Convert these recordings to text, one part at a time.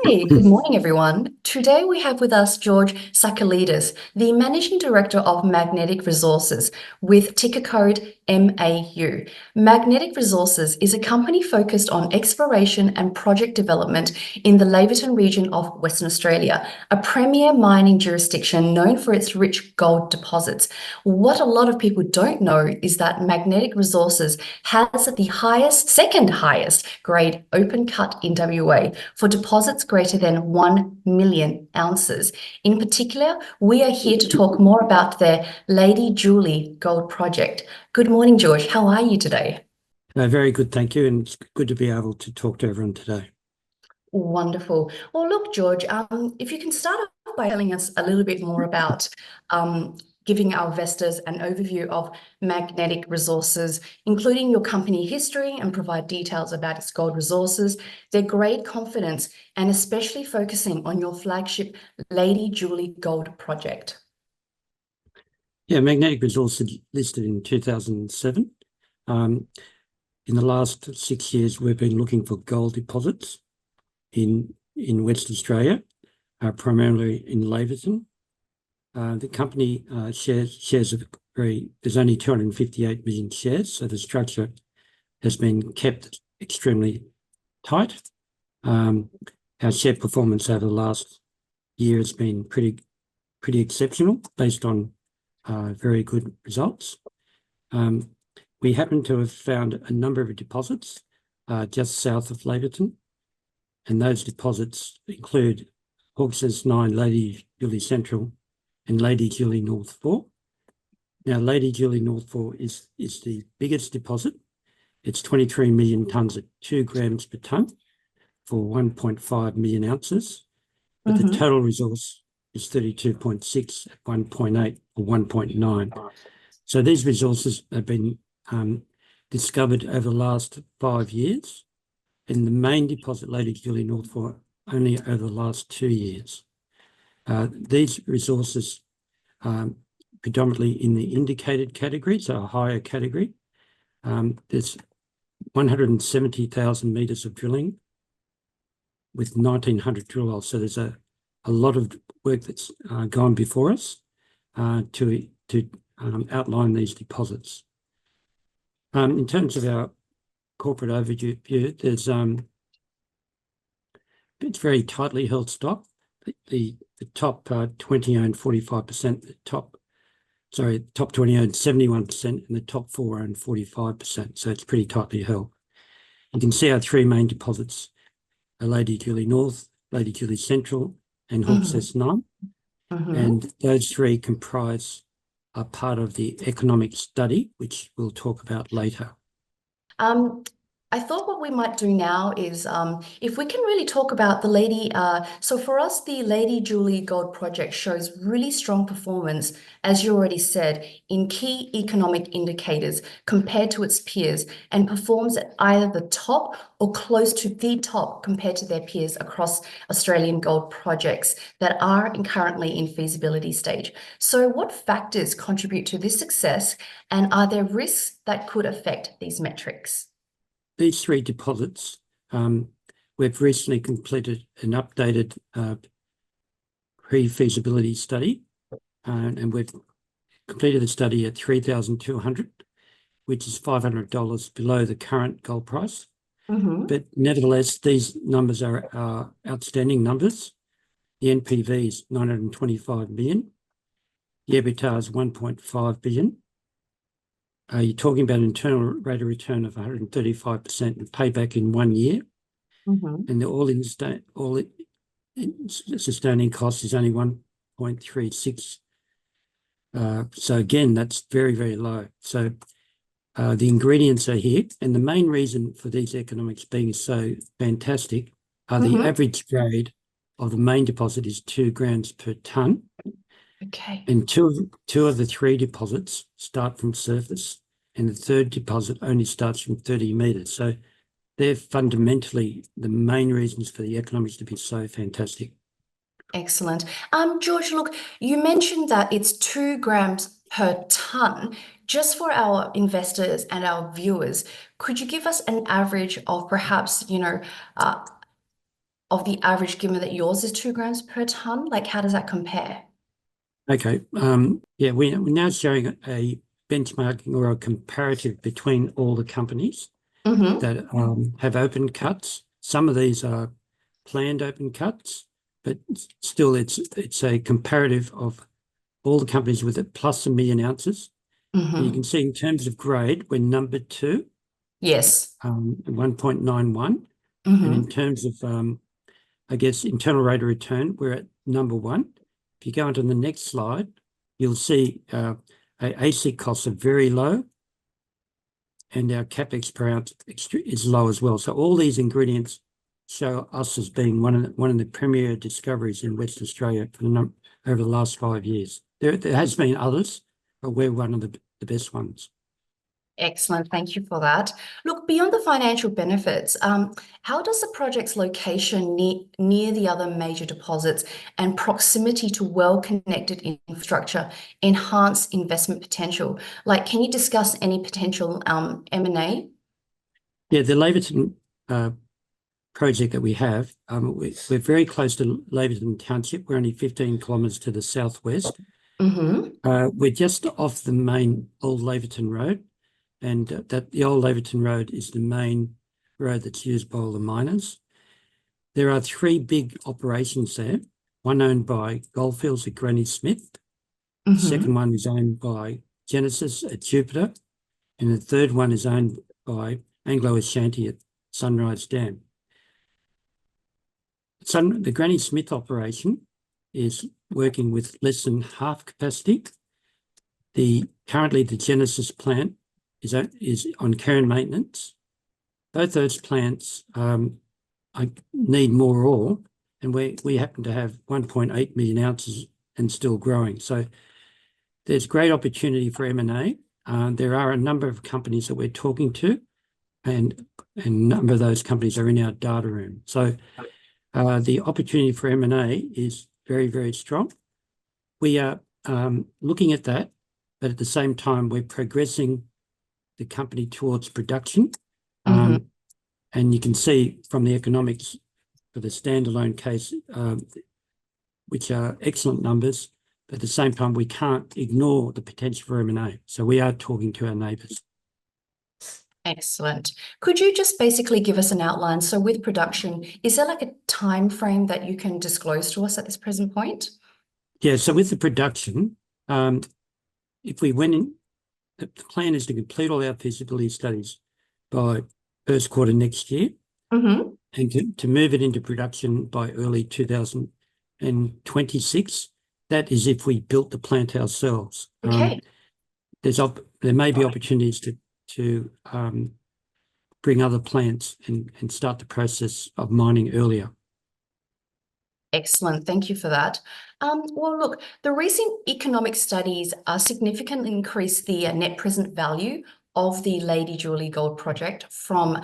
Hi, good morning, everyone. Today we have with us George Sakalidis, the Managing Director of Magnetic Resources with ticker code MAU. Magnetic Resources is a company focused on exploration and project development in the Laverton region of Western Australia, a premier mining jurisdiction known for its rich gold deposits. What a lot of people don't know is that Magnetic Resources has the second highest grade open cut in WA for deposits greater than 1 million ounces. In particular, we are here to talk more about their Lady Julie gold project. Good morning, George. How are you today? Very good, thank you. And it's good to be able to talk to everyone today. Wonderful. Well, look, George, if you can start off by telling us a little bit more about giving our investors an overview of Magnetic Resources, including your company history, and provide details about its gold resources, their grade confidence, and especially focusing on your flagship Lady Julie gold project. Yeah, Magnetic Resources listed in 2007. In the last 6 years, we've been looking for gold deposits in Western Australia, primarily in Laverton. The company shares of there's only 258 million shares, so the structure has been kept extremely tight. Our share performance over the last year has been pretty exceptional, based on very good results. We happen to have found a number of deposits just south of Laverton, and those deposits include Hawks's 9, Lady Julie Central, and Lady Julie North 4. Now, Lady Julie North 4 is the biggest deposit. It's 23 million tonnes at 2 grams per tonne for 1.5 million ounces, but the total resource is 32.6 at 1.8 or 1.9. So these resources have been discovered over the last 5 years, and the main deposit, Lady Julie North 4, only over the last 2 years. These resources predominantly in the indicated category, so a higher category. There's 170,000 metres of drilling with 1,900 drill holes. So there's a lot of work that's gone before us to outline these deposits. In terms of our corporate overview, there's it's very tightly held stock. The top 20 own 45%, the top 20 own 71%, and the top 4 own 45%. So it's pretty tightly held. You can see our 3 main deposits are Lady Julie North, Lady Julie Central, and Hawks's 9. And those 3 comprise a part of the economic study, which we'll talk about later. I thought what we might do now is if we can really talk about the Lady, so for us, the Lady Julie Gold Project shows really strong performance, as you already said, in key economic indicators compared to its peers, and performs at either the top or close to the top compared to their peers across Australian gold projects that are currently in feasibility stage. So what factors contribute to this success, and are there risks that could affect these metrics? These 3 deposits, we've recently completed an updated pre-feasibility study, and we've completed the study at 3,200, which is $500 below the current gold price. But nevertheless, these numbers are outstanding numbers. The NPV is 925 million. The EBITDA is 1.5 billion. You're talking about an internal rate of return of 135% and payback in 1 year. And the all-in sustaining cost is only 1.36. So again, that's very, very low. So the ingredients are here. And the main reason for these economics being so fantastic are the average grade of the main deposit is 2 grams per tonne. Okay. And two of the 3 deposits start from surface, and the 3rd deposit only starts from 30 metres. So they're fundamentally the main reasons for the economics to be so fantastic. Excellent. George, look, you mentioned that it's 2 grams per tonne. Just for our investors and our viewers, could you give us an average of perhaps, of the average, given that yours is 2 grams per ton? Like, how does that compare? Okay. Yeah, we're now showing a benchmarking or a comparative between all the companies Mm-hmm. that have open cuts. Some of these are planned open cuts, but still it's a comparative of all the companies with it plus 1 million ounces. And you Mm-hmm. can see in terms of grade, we're number 2, Yes. 1.91. And Mm-hmm. in terms of, I guess, internal rate of return, we're at number 1. If you go on to the next slide, you'll see our ASIC costs are very low and our capex per ounce is low as well. So all these ingredients show us as being one of the premier discoveries in Western Australia over the last 5 years. There has been others, but we're one of the best ones. Excellent. Thank you for that. Look, beyond the financial benefits, how does the project's location near the other major deposits and proximity to well-connected infrastructure enhance investment potential? Like, can you discuss any potential M&A? Yeah, the Laverton project that we have, we're very close to Laverton Township. We're only 15 kilometres to the southwest. Mm-hmm. We're just off the main old Laverton Road, and that the old Laverton Road is the main road that's used by all the miners. There are 3 big operations there, one owned by Goldfields at Granny Smith, the Mm-hmm. second one is owned by Genesis at Jupiter, and the third one is owned by Anglo Ashanti at Sunrise Dam. The Granny Smith operation is working with less than half capacity. Currently the Genesis plant is on care and maintenance. Both those plants need more ore, and we happen to have 1.8 million ounces and still growing. So there's great opportunity for M&A. There are a number of companies that we're talking to, and a number of those companies are in our data room. So the opportunity for M&A is very, very strong. We are looking at that, but at the same time, we're progressing the company towards production. Mm-hmm. And you can see from the economics for the standalone case, which are excellent numbers, but at the same time, we can't ignore the potential for M&A. So we are talking to our neighbours. Excellent. Could you just basically give us an outline? So with production, is there like a time frame that you can disclose to us at this present point? Yeah, so with the production, if we went in, the plan is to complete all our feasibility studies by first quarter next year, Mm-hmm. and to move it into production by early 2026. That is if we built the plant ourselves. Okay. There may be opportunities to bring other plants and start the process of mining earlier. Excellent. Thank you for that. Well, look, the recent economic studies significantly increased the net present value of the Lady Julie Gold Project from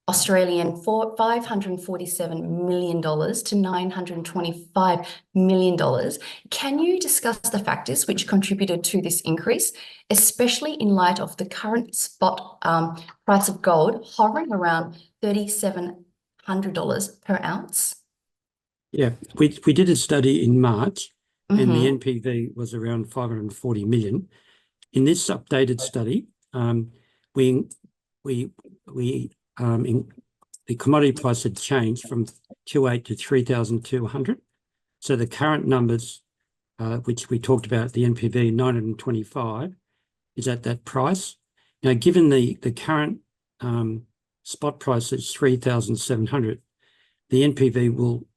Australian $547 million to $925 million. Can you discuss the factors which contributed to this increase, especially in light of the current spot price of gold hovering around $3,700 per ounce? Yeah, we did a study in March, and the Mm-hmm. NPV was around 540 million. In this updated study, the commodity price had changed from 2,800 to 3,200. So the current numbers, which we talked about, the NPV 925, is at that price. Now, given the current spot price is 3,700, the NPV will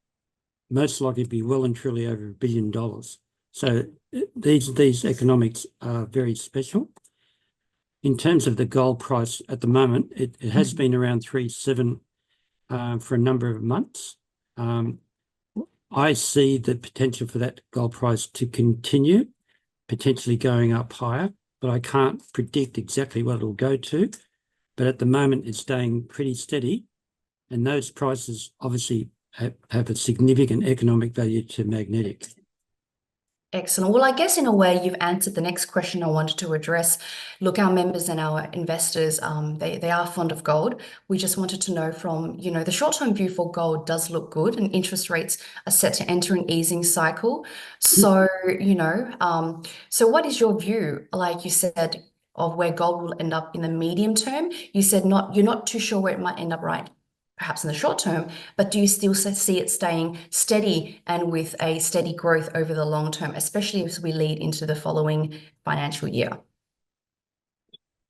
most likely be well and truly over $1 billion. So these economics are very special. In terms of the gold price at the moment, it has been around 3,700 for a number of months. I see the potential for that gold price to continue, potentially going up higher, but I can't predict exactly what it'll go to. But at the moment, it's staying pretty steady, and those prices obviously have a significant economic value to magnetic. Excellent. Well, I guess in a way you've answered the next question I wanted to address. Look, our members and our investors, they are fond of gold. We just wanted to know from, the short-term view for gold does look good and interest rates are set to enter an easing cycle. So, so what is your view, like you said, of where gold will end up in the medium term? You said you're not too sure where it might end up right, perhaps in the short term, but do you still see it staying steady and with a steady growth over the long term, especially as we lead into the following financial year?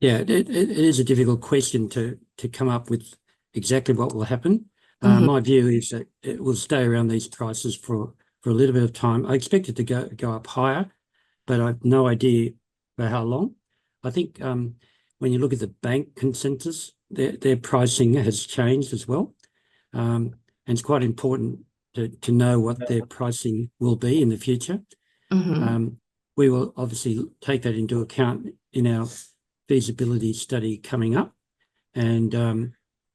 Yeah, it is a difficult question to come up with exactly what will happen. Mhm. My view is that it will stay around these prices for a little bit of time. I expect it to go up higher, but I have no idea for how long. I think when you look at the bank consensus, their pricing has changed as well. And it's quite important to know what their pricing will be in the future. Mhm. We will obviously take that into account in our feasibility study coming up, and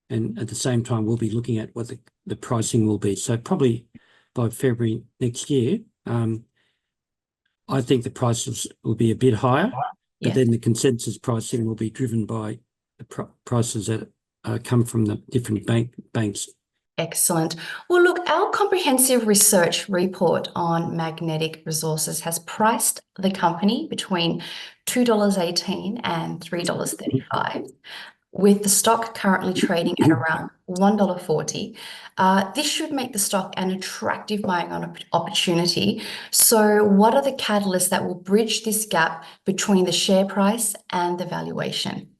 at the same time we'll be looking at what the pricing will be. So probably by February next year, I think the prices will be a bit higher, but Yeah. then the consensus pricing will be driven by the prices that come from the different banks. Excellent. Well, look, our comprehensive research report on magnetic resources has priced the company between $2.18 and $3.35. With the stock currently trading at around $1.40, this should make the stock an attractive buying opportunity. So, what are the catalysts that will bridge this gap between the share price and the valuation?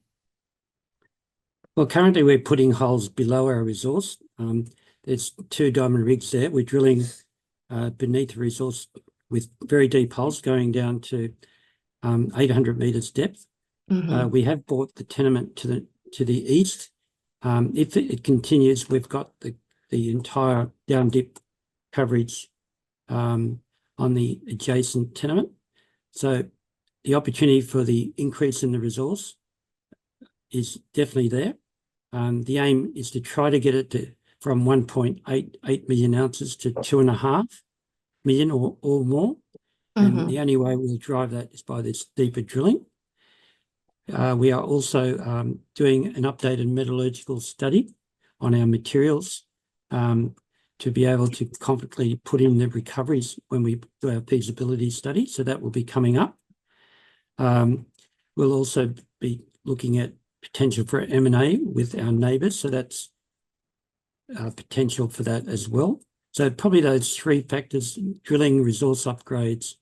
Well, currently we're putting holes below our resource. There's 2 diamond rigs there. We're drilling beneath the resource with very deep holes going down to 800 meters depth. Mhm. We have bought the tenement to the east. If it continues, we've got the entire down dip coverage on the adjacent tenement. So the opportunity for the increase in the resource is definitely there. The aim is to try to get it from 1.88 million ounces to 2.5 million or more. And the only way we'll drive that is by this deeper drilling. We are also doing an updated metallurgical study on our materials to be able to confidently put in the recoveries when we do our feasibility study. So that will be coming up. We'll also be looking at potential for M&A with our neighbours. So that's potential for that as well. So probably those 3 factors: drilling, resource upgrades,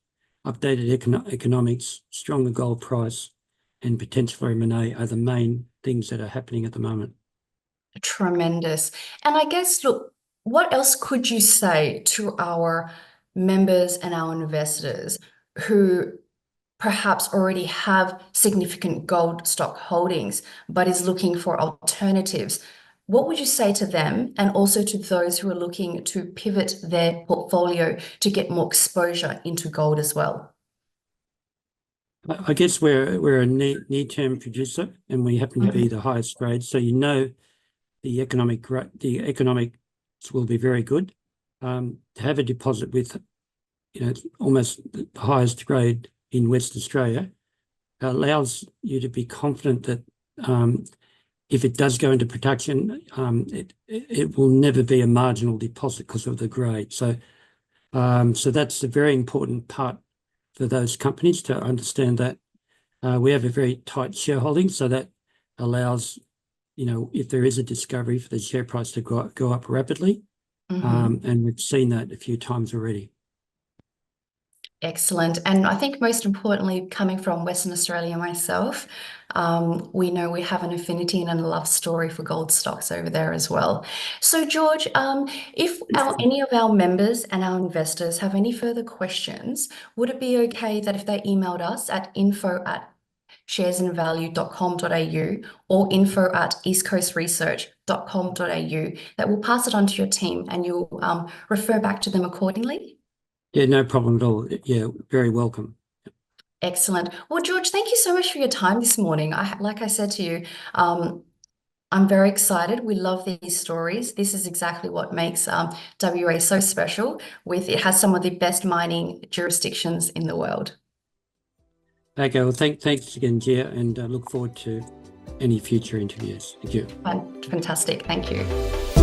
updated economics, stronger gold price, and potential for M&A are the main things that are happening at the moment. Tremendous. And I guess, look, what else could you say to our members and our investors who perhaps already have significant gold stock holdings, but is looking for alternatives? What would you say to them, and also to those who are looking to pivot their portfolio to get more exposure into gold as well? I guess we're a near-term producer, and we happen to be the highest grade. So the economics will be very good. To have a deposit with almost the highest grade in Western Australia allows you to be confident that if it does go into production, it will never be a marginal deposit because of the grade. So that's a very important part for those companies to understand that. We have a very tight shareholding, so that allows, if there is a discovery, for the share price to go up rapidly. And we've seen that a few times already. Excellent. And I think most importantly, coming from Western Australia myself, we know we have an affinity and a love story for gold stocks over there as well. So, George, if any of our members and our investors have any further questions, would it be okay that if they emailed us at info@sharesandvalue.com.au or info@eastcoastresearch.com.au, that we'll pass it on to your team and you'll refer back to them accordingly? Yeah, no problem at all. Yeah, very welcome. Excellent. Well, George, thank you so much for your time this morning. Like I said to you, I'm very excited. We love these stories. This is exactly what makes WA so special. It has some of the best mining jurisdictions in the world. Okay, well, thanks again, Gia, and look forward to any future interviews. Thank you. Fantastic. Thank you.